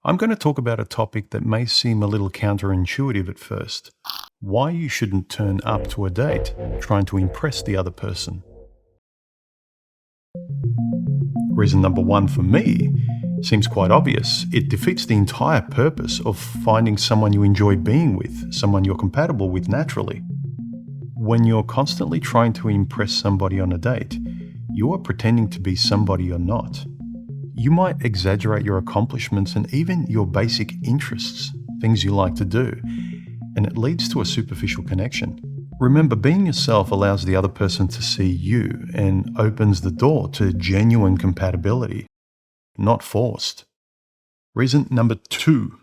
I'm going to talk about a topic that may seem a little counterintuitive at first. Why you shouldn't turn up to a date trying to impress the other person. Reason number one for me seems quite obvious. It defeats the entire purpose of finding someone you enjoy being with, someone you're compatible with naturally. When you're constantly trying to impress somebody on a date, you are pretending to be somebody you're not. You might exaggerate your accomplishments and even your basic interests, things you like to do, and it leads to a superficial connection. Remember, being yourself allows the other person to see you and opens the door to genuine compatibility, not forced. Reason number 2,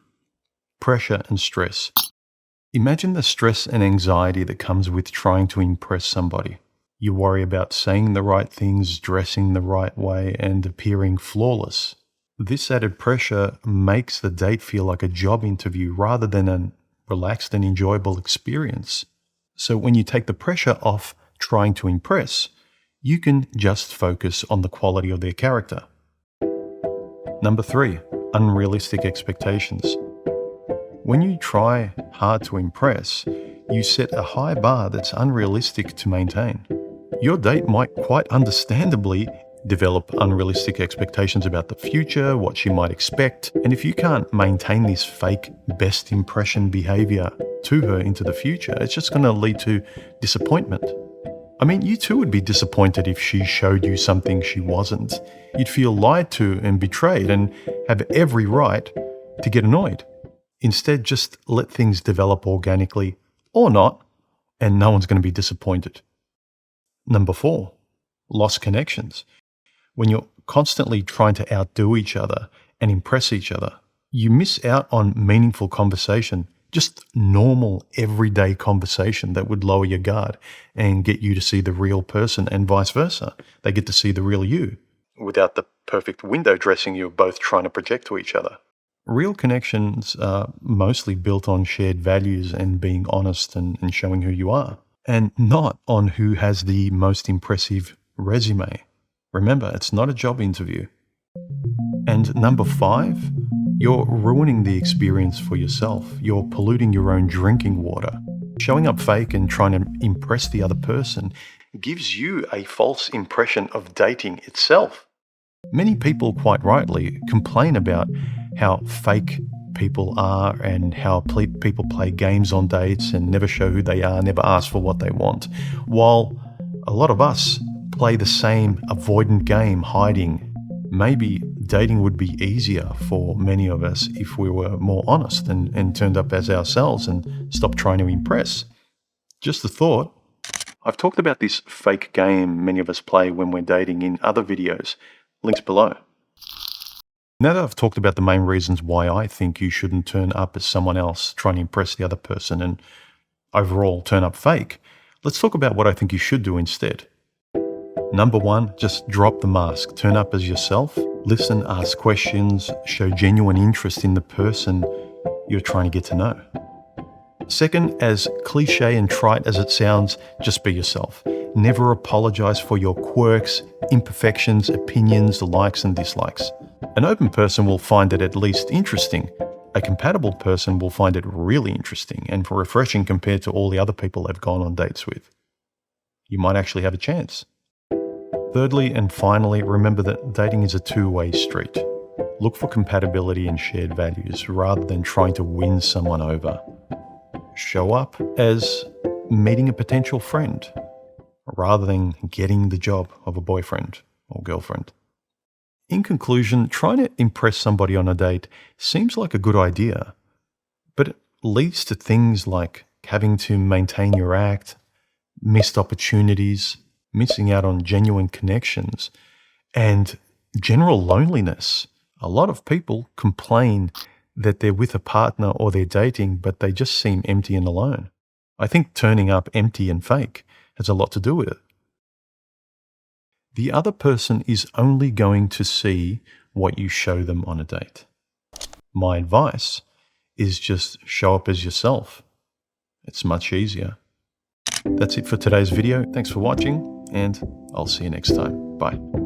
pressure and stress. Imagine the stress and anxiety that comes with trying to impress somebody. You worry about saying the right things, dressing the right way, and appearing flawless. This added pressure makes the date feel like a job interview rather than a relaxed and enjoyable experience. So when you take the pressure off trying to impress, you can just focus on the quality of their character. Number 3, unrealistic expectations. When you try hard to impress, you set a high bar that's unrealistic to maintain. Your date might quite understandably develop unrealistic expectations about the future, what she might expect, and if you can't maintain this fake best impression behavior to her into the future, it's just going to lead to disappointment. I mean, you too would be disappointed if she showed you something she wasn't. You'd feel lied to and betrayed and have every right to get annoyed. Instead, just let things develop organically or not, and no one's going to be disappointed. Number 4, lost connections. When you're constantly trying to outdo each other and impress each other, you miss out on meaningful conversation, just normal, everyday conversation that would lower your guard and get you to see the real person, and vice versa. They get to see the real you without the perfect window dressing you're both trying to project to each other. Real connections are mostly built on shared values and being honest and showing who you are, and not on who has the most impressive resume. Remember, it's not a job interview. And number 5, you're ruining the experience for yourself. You're polluting your own drinking water. Showing up fake and trying to impress the other person gives you a false impression of dating itself. Many people, quite rightly, complain about how fake people are and how people play games on dates and never show who they are, never ask for what they want, while a lot of us play the same avoidant game, hiding. Maybe dating would be easier for many of us if we were more honest and turned up as ourselves and stopped trying to impress. Just a thought. I've talked about this fake game many of us play when we're dating in other videos. Links below. Now that I've talked about the main reasons why I think you shouldn't turn up as someone else trying to impress the other person and overall turn up fake, let's talk about what I think you should do instead. Number 1, just drop the mask. Turn up as yourself. Listen, ask questions, show genuine interest in the person you're trying to get to know. Second, as cliche and trite as it sounds, just be yourself. Never apologize for your quirks, imperfections, opinions, likes and dislikes. An open person will find it at least interesting. A compatible person will find it really interesting and refreshing compared to all the other people they've gone on dates with. You might actually have a chance. Thirdly and finally, remember that dating is a two-way street. Look for compatibility and shared values rather than trying to win someone over. Show up as meeting a potential friend rather than getting the job of a boyfriend or girlfriend. In conclusion, trying to impress somebody on a date seems like a good idea, but it leads to things like having to maintain your act, missed opportunities, missing out on genuine connections, and general loneliness. A lot of people complain that they're with a partner or they're dating, but they just seem empty and alone. I think turning up empty and fake has a lot to do with it. The other person is only going to see what you show them on a date. My advice is just show up as yourself. It's much easier. That's it for today's video. Thanks for watching, and I'll see you next time. Bye.